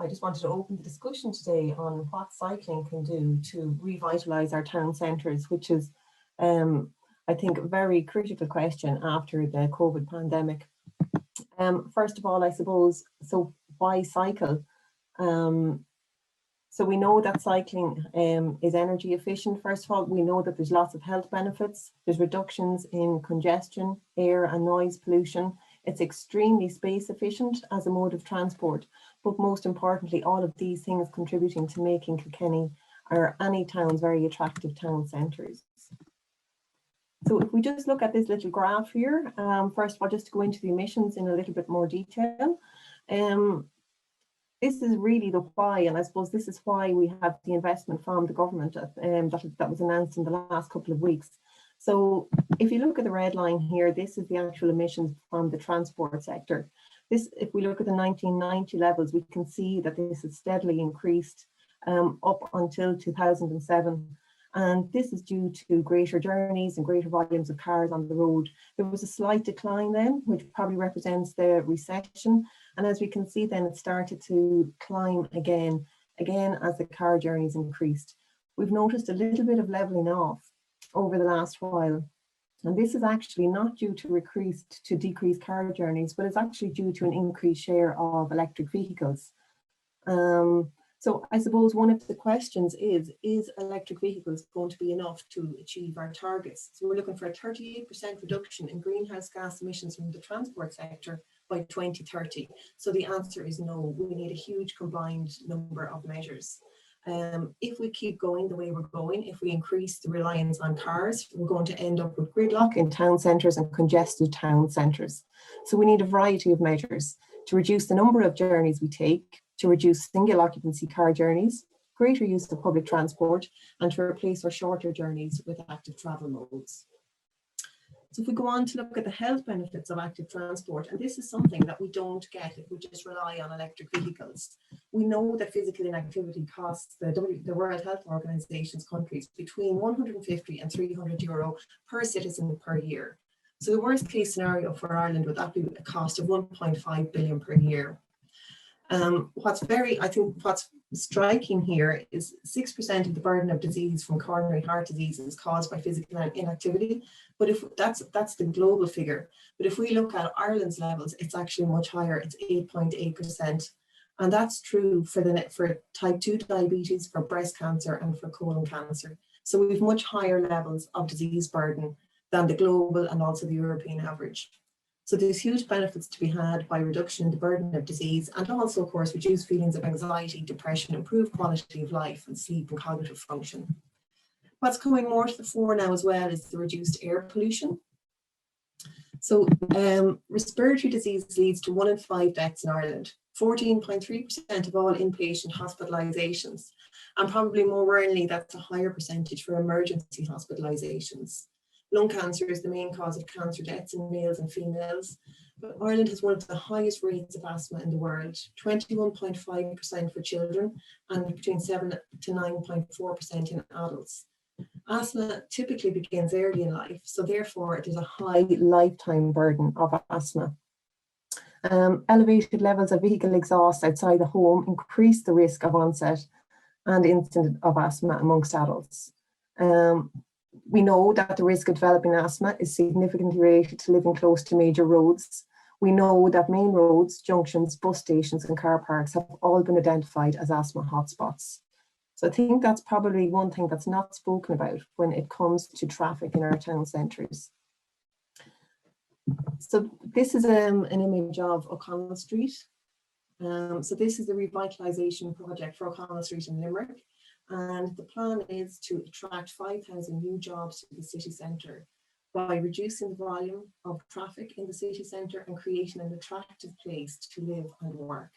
I just wanted to open the discussion today on what cycling can do to revitalise our town centres, which is, I think, a very critical question after the COVID pandemic. First of all, I suppose, so why cycle? So we know that cycling is energy efficient. First of all, we know that there's lots of health benefits. There's reductions in congestion, air and noise pollution. It's extremely space efficient as a mode of transport. But most importantly, all of these things contributing to making Kilkenny or any towns very attractive town centres. So if we just look at this little graph here, first of all, just to go into the emissions in a little bit more detail. This is really the why, and I suppose this is why we have the investment from the government that was announced in the last couple of weeks. So if you look at the red line here, this is the actual emissions from the transport sector. This, if we look at the 1990 levels, we can see that this has steadily increased up until 2007. And this is due to greater journeys and greater volumes of cars on the road. There was a slight decline then, which probably represents the recession. And as we can see then, it started to climb again as the car journeys increased. We've noticed a little bit of levelling off over the last while. And this is actually not due to decreased car journeys, but it's actually due to an increased share of electric vehicles. So I suppose one of the questions is electric vehicles going to be enough to achieve our targets? So we're looking for a 38% reduction in greenhouse gas emissions from the transport sector by 2030. So the answer is no. We need a huge combined number of measures. If we keep going the way we're going, if we increase the reliance on cars, we're going to end up with gridlock in town centres and congested town centres. So we need a variety of measures to reduce the number of journeys we take, to reduce single occupancy car journeys, greater use of public transport, and to replace our shorter journeys with active travel modes. So if we go on to look at the health benefits of active transport, and this is something that we don't get if we just rely on electric vehicles. We know that physical inactivity costs the World Health Organization's countries between 150 and 300 euro per citizen per year. So the worst case scenario for Ireland would that be a cost of 1.5 billion per year. What's striking here is 6% of the burden of disease from coronary heart disease is caused by physical inactivity. But if that's the global figure. But if we look at Ireland's levels, it's actually much higher. It's 8.8%. And that's true for type 2 diabetes, for breast cancer, and for colon cancer. So we have much higher levels of disease burden than the global and also the European average. So there's huge benefits to be had by reduction in the burden of disease, and also, of course, reduce feelings of anxiety, depression, improve quality of life and sleep and cognitive function. What's coming more to the fore now as well is the reduced air pollution. So respiratory disease leads to 1 in 5 deaths in Ireland, 14.3% of all inpatient hospitalisations, and probably more worryingly, that's a higher percentage for emergency hospitalisations. Lung cancer is the main cause of cancer deaths in males and females. But Ireland has one of the highest rates of asthma in the world, 21.5% for children and between 7 to 9.4% in adults. Asthma typically begins early in life, so therefore there's a high lifetime burden of asthma. Elevated levels of vehicle exhaust outside the home increase the risk of onset and incidence of asthma amongst adults. We know that the risk of developing asthma is significantly related to living close to major roads. We know that main roads, junctions, bus stations and car parks have all been identified as asthma hotspots. So I think that's probably one thing that's not spoken about when it comes to traffic in our town centres. So this is an image of O'Connell Street. So this is the revitalisation project for O'Connell Street in Limerick. And the plan is to attract 5,000 new jobs to the city centre by reducing the volume of traffic in the city centre and creating an attractive place to live and work.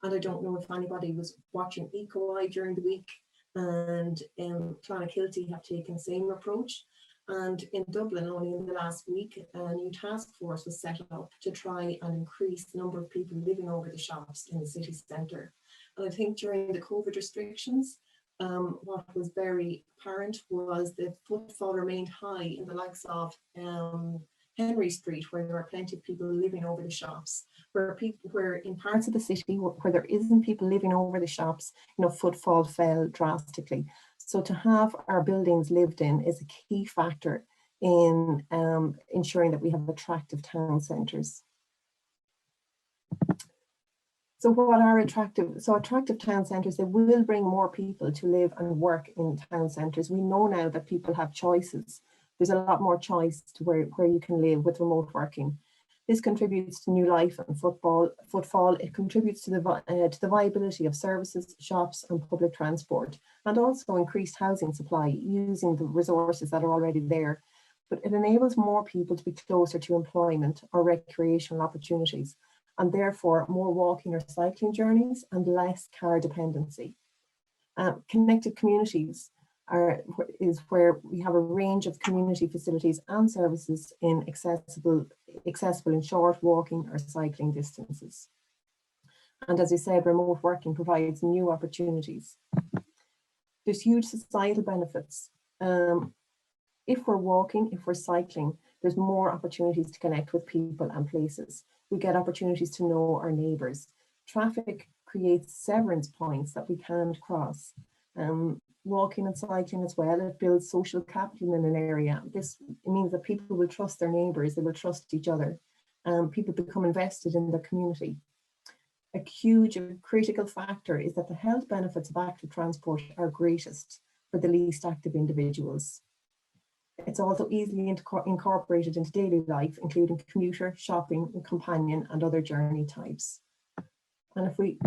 And I don't know if anybody was watching EcoEye during the week, and Clonakilty have taken the same approach. And in Dublin, only in the last week, a new task force was set up to try and increase the number of people living over the shops in the city centre. And I think during the COVID restrictions, what was very apparent was the footfall remained high in the likes of Henry Street, where there are plenty of people living over the shops, where in parts of the city where there isn't people living over the shops, footfall fell drastically. So to have our buildings lived in is a key factor in ensuring that we have attractive town centres. So what are attractive? So attractive town centres, they will bring more people to live and work in town centres. We know now that people have choices. There's a lot more choice to where you can live with remote working. This contributes to new life and footfall. It contributes to the viability of services, shops and public transport, and also increased housing supply using the resources that are already there. But it enables more people to be closer to employment or recreational opportunities, and therefore more walking or cycling journeys and less car dependency. Connected communities is where we have a range of community facilities and services accessible in short walking or cycling distances. And as I said, remote working provides new opportunities. There's huge societal benefits. If we're walking, if we're cycling, there's more opportunities to connect with people and places. We get opportunities to know our neighbours. Traffic creates severance points that we can't cross. Walking and cycling as well, it builds social capital in an area. This means that people will trust their neighbours, they will trust each other. People become invested in their community. A huge and critical factor is that the health benefits of active transport are greatest for the least active individuals. It's also easily incorporated into daily life, including commuter, shopping, and companion and other journey types. And if we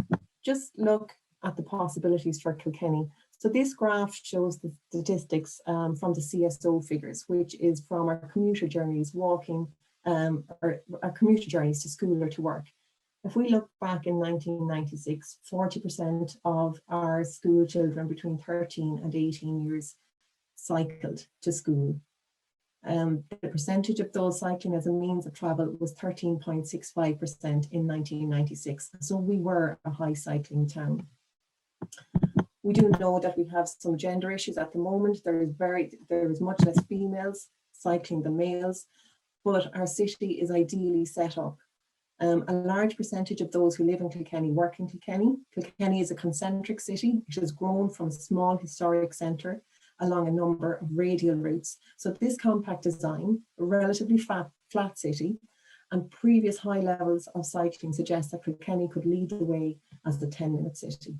just look at the possibilities for Kilkenny, so this graph shows the statistics from the CSO figures, which is from our commuter journeys, walking, or our commuter journeys to school or to work. If we look back in 1996, 40% of our school children between 13 and 18 years cycled to school. The percentage of those cycling as a means of travel was 13.65% in 1996. So we were a high cycling town. We do know that we have some gender issues at the moment. There is much less females cycling than males, but our city is ideally set up. A large percentage of those who live in Kilkenny work in Kilkenny. Kilkenny is a concentric city. It has grown from a small historic centre along a number of radial routes. So this compact design, a relatively flat city, and previous high levels of cycling suggest that Kilkenny could lead the way as the 10-minute city.